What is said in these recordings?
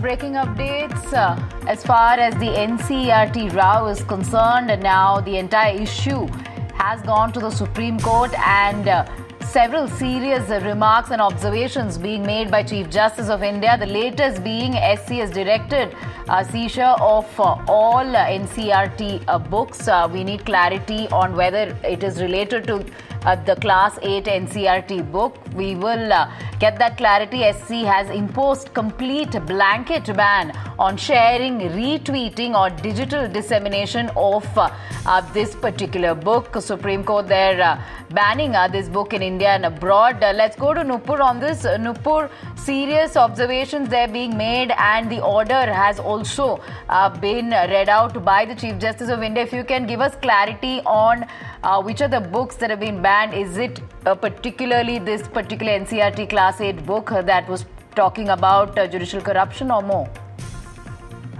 breaking updates as far as the NCERT row is concerned. Now the entire issue has gone to the Supreme Court, and several serious remarks and observations being made by Chief Justice of India. The latest being SC has directed seizure of all NCERT books. We need clarity on whether it is related to the Class 8 NCERT book. We will get that clarity. SC has imposed complete blanket ban on sharing, retweeting or digital dissemination of this particular book. Supreme Court there banning this book in India and abroad. Let's go to Nupur on this. Nupur, serious observations there being made, and the order has also been read out by the Chief Justice of India. If you can give us clarity on which are the books that have been banned. Is it particularly this particular NCERT Class 8 book that was talking about judicial corruption or more?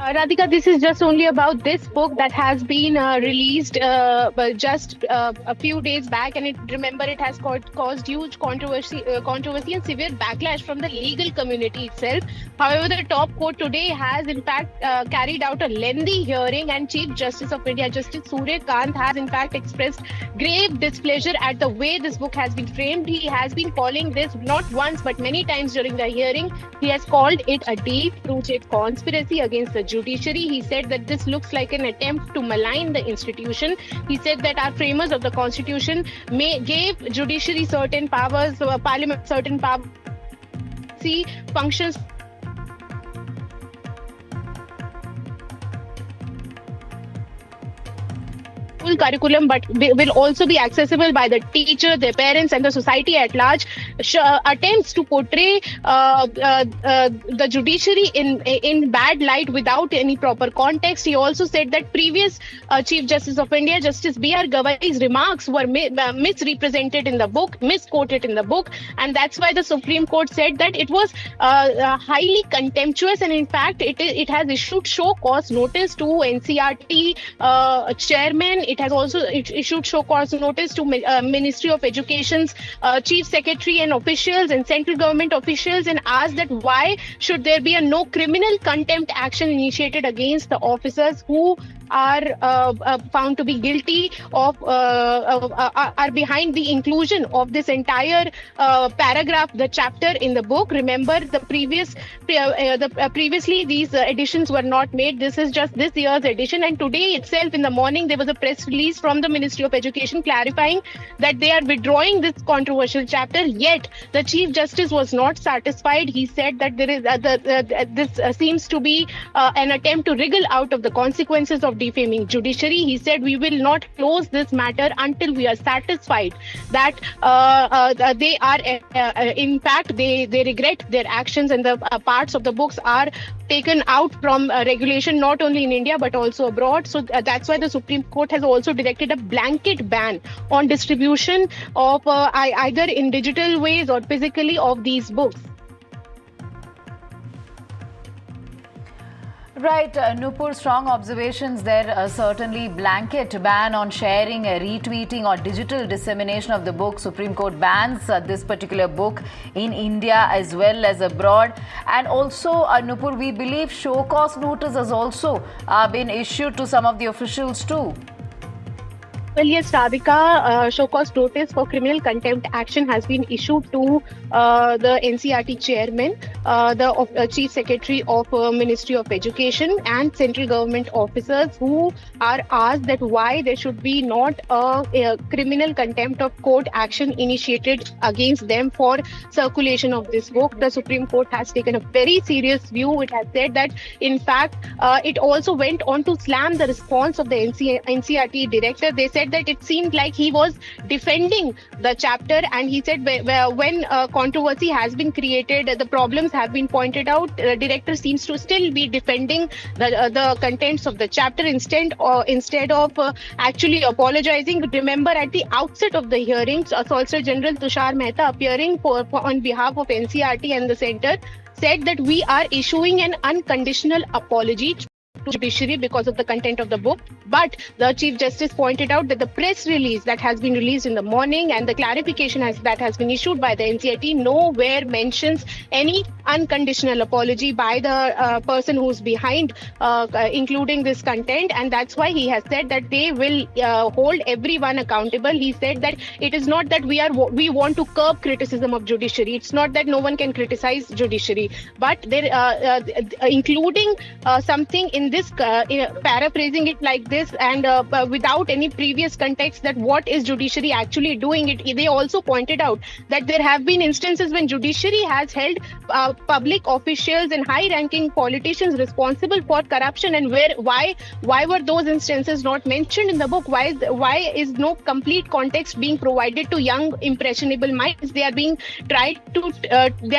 Radhika, this is just only about this book that has been released just a few days back, and it has caused huge controversy and severe backlash from the legal community itself. However, the top court today has in fact carried out a lengthy hearing, and Chief Justice of India, Justice Surya Kant, has in fact expressed grave displeasure at the way this book has been framed. He has been calling this not once but many times during the hearing. He has called it a deep-rooted conspiracy against the judiciary. He said that this looks like an attempt to malign the institution. He said that our framers of the constitution gave judiciary certain powers, parliament certain powers, functions curriculum, but will also be accessible by the teacher, their parents, and the society at large. Attempts to portray the judiciary in bad light without any proper context. He also said that previous Chief Justice of India, Justice B.R. Gavai's remarks were misrepresented in the book, misquoted in the book, and that's why the Supreme Court said that it was highly contemptuous, and in fact it has issued show cause notice to NCERT chairman. It has also issued show cause notice to Ministry of Education's Chief Secretary and officials and central government officials, and asked that why should there be a no criminal contempt action initiated against the officers who are found to be guilty of are behind the inclusion of this entire paragraph, the chapter in the book. Remember, previously these editions were not made. This is just this year's edition, and today itself in the morning there was a press release from the Ministry of Education clarifying that they are withdrawing this controversial chapter. Yet the Chief Justice was not satisfied. He said that there is this seems to be an attempt to wriggle out of the consequences of defaming judiciary. He said we will not close this matter until we are satisfied that they are in fact they regret their actions, and the parts of the books are taken out from regulation not only in India but also abroad. So that's why the Supreme Court has also directed a blanket ban on distribution of either in digital ways or physically of these books. Right, Nupur, strong observations there. Certainly blanket ban on sharing, retweeting or digital dissemination of the book. Supreme Court bans this particular book in India as well as abroad. And also, Nupur, we believe show cause notice has also been issued to some of the officials too. Well, yes, Radhika, show cause notice for criminal contempt action has been issued to the NCERT chairman, the Chief Secretary of Ministry of Education, and central government officers who are asked that why there should be not a criminal contempt of court action initiated against them for circulation of this book. The Supreme Court has taken a very serious view. It has said that, in fact, it also went on to slam the response of the NCERT director. They said that it seemed like he was defending the chapter, and he said when controversy has been created, the problems have been pointed out, the director seems to still be defending the contents of the chapter instead of actually apologizing. Remember, at the outset of the hearings, Solicitor General Tushar Mehta, appearing on behalf of NCERT and the centre, said that we are issuing an unconditional apology to judiciary because of the content of the book. But the Chief Justice pointed out that the press release that has been released in the morning and the clarification that has been issued by the NCERT nowhere mentions any unconditional apology by the person who's behind including this content, and that's why he has said that they will hold everyone accountable. He said that it is not that we want to curb criticism of judiciary. It's not that no one can criticize judiciary, but there including something in this paraphrasing it like this and without any previous context that what is judiciary actually doing it. They also pointed out that there have been instances when judiciary has held public officials and high-ranking politicians responsible for corruption, and why were those instances not mentioned in the book? Why is no complete context being provided to young impressionable minds? They are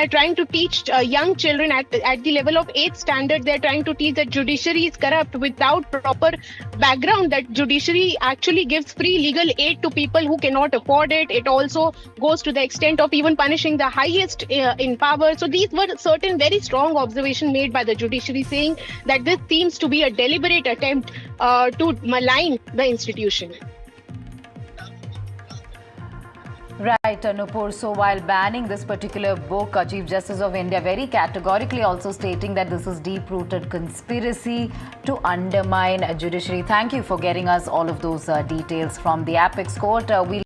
trying to teach young children at the level of 8th standard. They are trying to teach that judiciary is corrupt without proper background, that judiciary actually gives free legal aid to people who cannot afford it. It also goes to the extent of even punishing the highest in power. So these were certain very strong observations made by the judiciary, saying that this seems to be a deliberate attempt to malign the institution. Right, Nupur. So while banning this particular book, Chief Justice of India very categorically also stating that this is deep-rooted conspiracy to undermine judiciary. Thank you for getting us all of those details from the Apex Court. We'll